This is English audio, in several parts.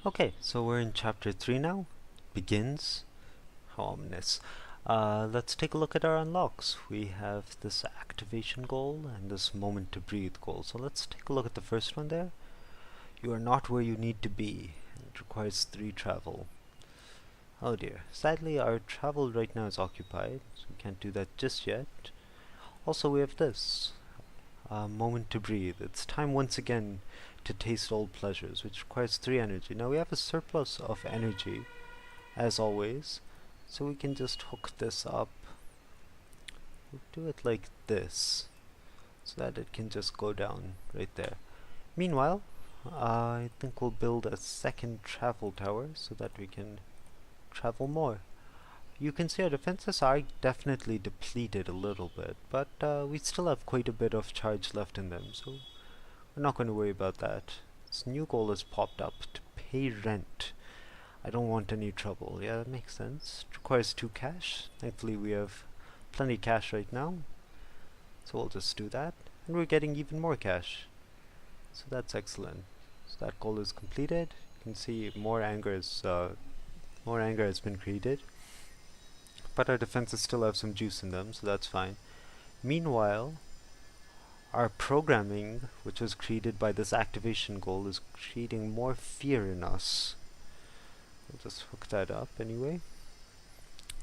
Okay, so we're in chapter 3 now. Begins. How ominous. Let's take a look at our unlocks. We have this activation goal and this moment to breathe goal. So let's take a look at the first one there. You are not where you need to be. It requires 3 travel. Oh dear. Sadly, our travel right now is occupied, so we can't do that just yet. Also, we have this. Moment to breathe. It's time once again to taste old pleasures, which requires 3 energy. Now we have a surplus of energy, as always, so we can just hook this up. We'll do it like this, so that it can just go down right there. Meanwhile, I think we'll build a second travel tower so that we can travel more. You can see our defenses are definitely depleted a little bit, but we still have quite a bit of charge left in them, so we're not going to worry about that. This new goal has popped up to pay rent. I don't want any trouble. Yeah, that makes sense. It requires 2 cash. Thankfully we have plenty of cash right now, so we'll just do that. And we're getting even more cash, so that's excellent. So that goal is completed. You can see more anger has been created. But our defenses still have some juice in them, so that's fine. Meanwhile, our programming, which was created by this activation goal, is creating more fear in us. We'll just hook that up anyway.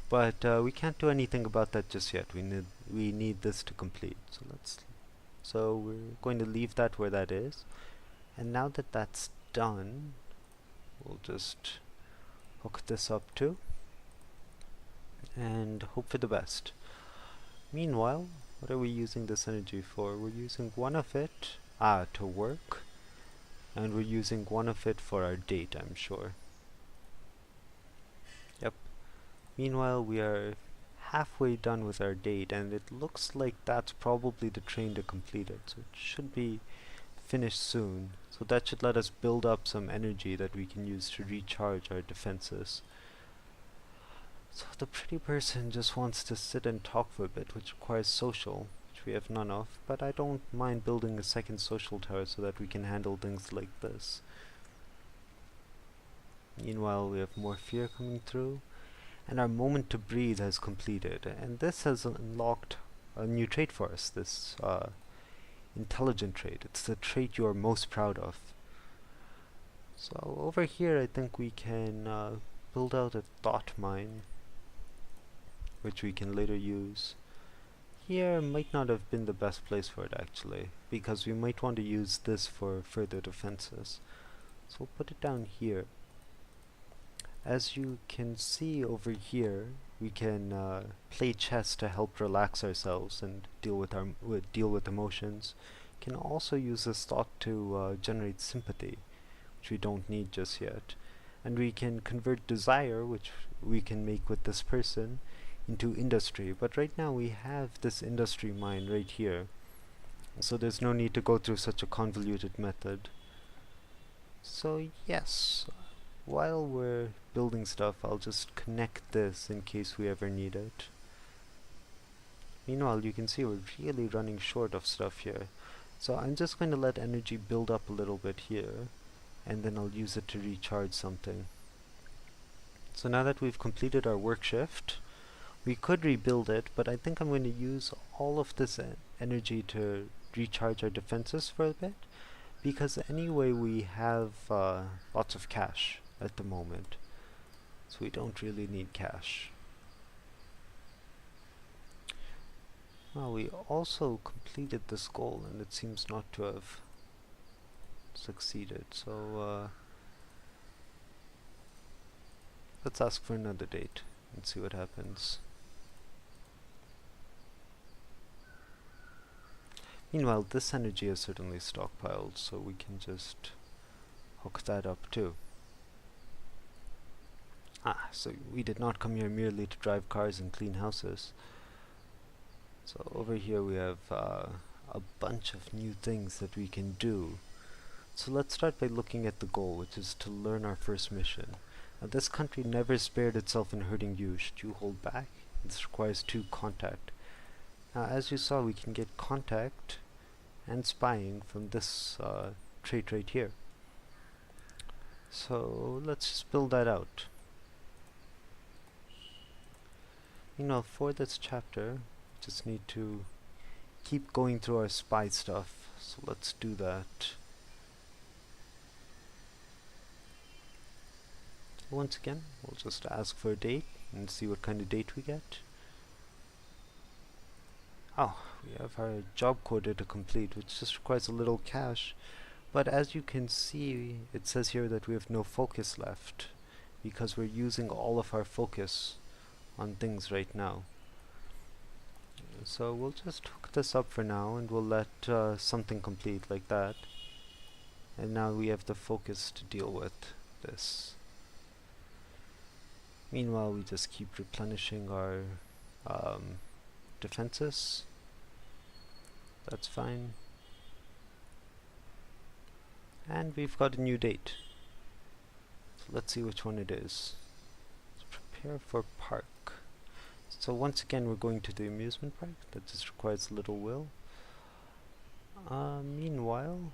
But we can't do anything about that just yet. We need this to complete. So we're going to leave that where that is. And now that that's done, we'll just hook this up too, and hope for the best. Meanwhile, what are we using this energy for? We're using one of it to work, and we're using one of it for our date, I'm sure. Yep. Meanwhile, we are halfway done with our date, and it looks like that's probably the train to complete it, so it should be finished soon. So that should let us build up some energy that we can use to recharge our defenses. So the pretty person just wants to sit and talk for a bit, which requires social, which we have none of, but I don't mind building a second social tower so that we can handle things like this. Meanwhile, we have more fear coming through, and our moment to breathe has completed, and this has unlocked a new trait for us, this intelligent trait. It's the trait you are most proud of. So over here I think we can build out a thought mine, which we can later use. Here might not have been the best place for it actually, because we might want to use this for further defenses. So we'll put it down here. As you can see over here, we can play chess to help relax ourselves and deal with emotions. Can also use this thought to generate sympathy, which we don't need just yet. And we can convert desire, which we can make with this person, into industry. But right now we have this industry mine right here, so there's no need to go through such a convoluted method. So yes, while we're building stuff, I'll just connect this in case we ever need it. Meanwhile, you can see we're really running short of stuff here, so I'm just going to let energy build up a little bit here, and then I'll use it to recharge something. So now that we've completed our work shift, we could rebuild it, but I think I'm going to use all of this energy to recharge our defenses for a bit, because anyway we have lots of cash at the moment, so we don't really need cash. Well, we also completed this goal, and it seems not to have succeeded, so let's ask for another date and see what happens. Meanwhile, this energy is certainly stockpiled, so we can just hook that up too. So we did not come here merely to drive cars and clean houses. So over here we have a bunch of new things that we can do. So let's start by looking at the goal, which is to learn our first mission. Now, this country never spared itself in hurting you. Should you hold back? This requires 2 contact. Now, as you saw, we can get contact and spying from this trait right here. So let's just build that out. You know, for this chapter, just need to keep going through our spy stuff. So let's do that. Once again, we'll just ask for a date and see what kind of date we get. Oh, we have our job quota to complete, which just requires a little cash. But as you can see, it says here that we have no focus left because we're using all of our focus on things right now. So we'll just hook this up for now and we'll let something complete like that. And now we have the focus to deal with this. Meanwhile, we just keep replenishing our defenses. That's fine. And we've got a new date. So let's see which one it is. Let's prepare for park. So once again we're going to the amusement park. That just requires a little will. Meanwhile,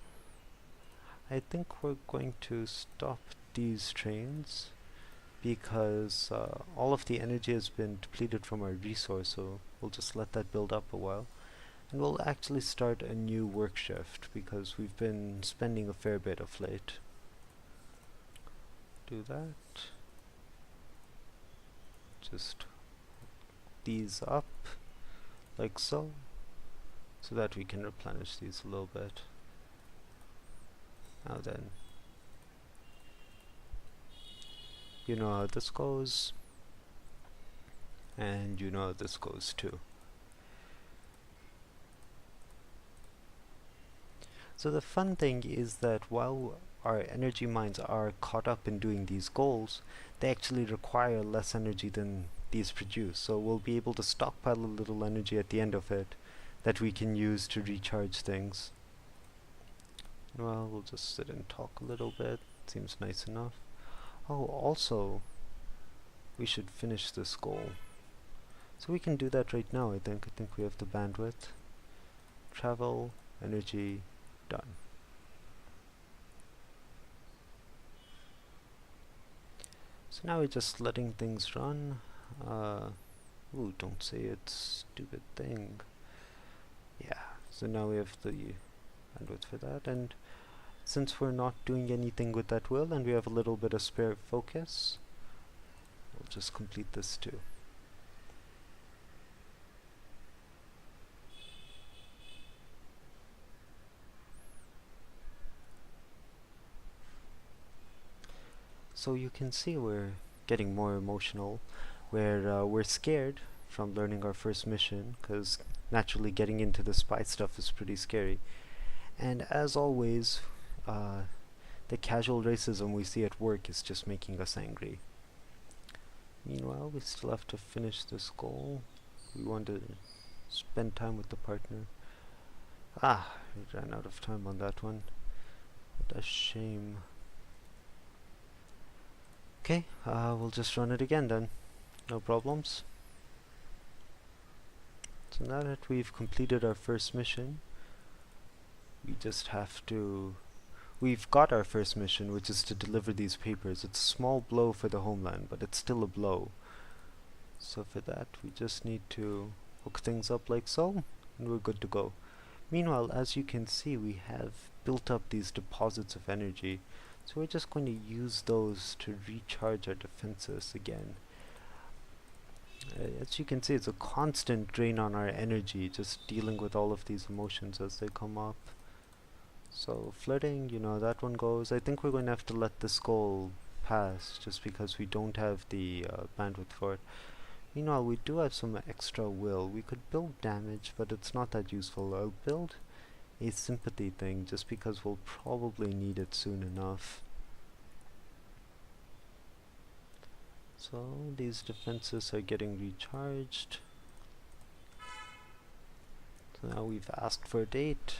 I think we're going to stop these trains because all of the energy has been depleted from our resource, so we'll just let that build up a while. And we'll actually start a new work shift because we've been spending a fair bit of late. Do that. Just these up like so that we can replenish these a little bit. Now then, you know how this goes, and you know how this goes too. So the fun thing is that while our energy mines are caught up in doing these goals, they actually require less energy than these produce. So we'll be able to stockpile a little energy at the end of it that we can use to recharge things. Well, we'll just sit and talk a little bit. Seems nice enough. Oh, also, we should finish this goal. So we can do that right now, I think. I think we have the bandwidth. Travel, energy, done. So now we're just letting things run. Ooh, don't say it's stupid thing. Yeah, so now we have the bandwidth for that, and since we're not doing anything with that will and we have a little bit of spare focus, we'll just complete this too. So you can see we're getting more emotional, where we're scared from learning our first mission, because naturally getting into the spy stuff is pretty scary. And as always, the casual racism we see at work is just making us angry. Meanwhile, we still have to finish this goal. We want to spend time with the partner. Ah, we ran out of time on that one. What a shame. Okay, we'll just run it again then. No problems. So now that we've completed our first mission, we just have to... We've got our first mission, which is to deliver these papers. It's a small blow for the homeland, but it's still a blow. So for that, we just need to hook things up like so, and we're good to go. Meanwhile, as you can see, we have built up these deposits of energy. So we're just going to use those to recharge our defenses again. As you can see, it's a constant drain on our energy, just dealing with all of these emotions as they come up. So flirting, you know, that one goes. I think we're going to have to let this goal pass, just because we don't have the bandwidth for it. Meanwhile, we do have some extra will. We could build damage, but it's not that useful. I'll build a sympathy thing, just because we'll probably need it soon enough. So these defenses are getting recharged. So now we've asked for a date.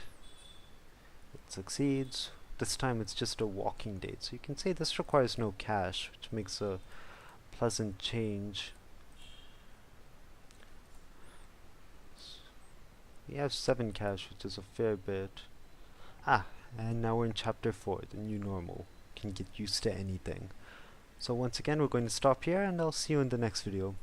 It succeeds. This time it's just a walking date. So you can say this requires no cash, which makes a pleasant change. We have 7 cash, which is a fair bit. Ah, and now we're in chapter 4, the new normal. can get used to anything. So once again, we're going to stop here, and I'll see you in the next video.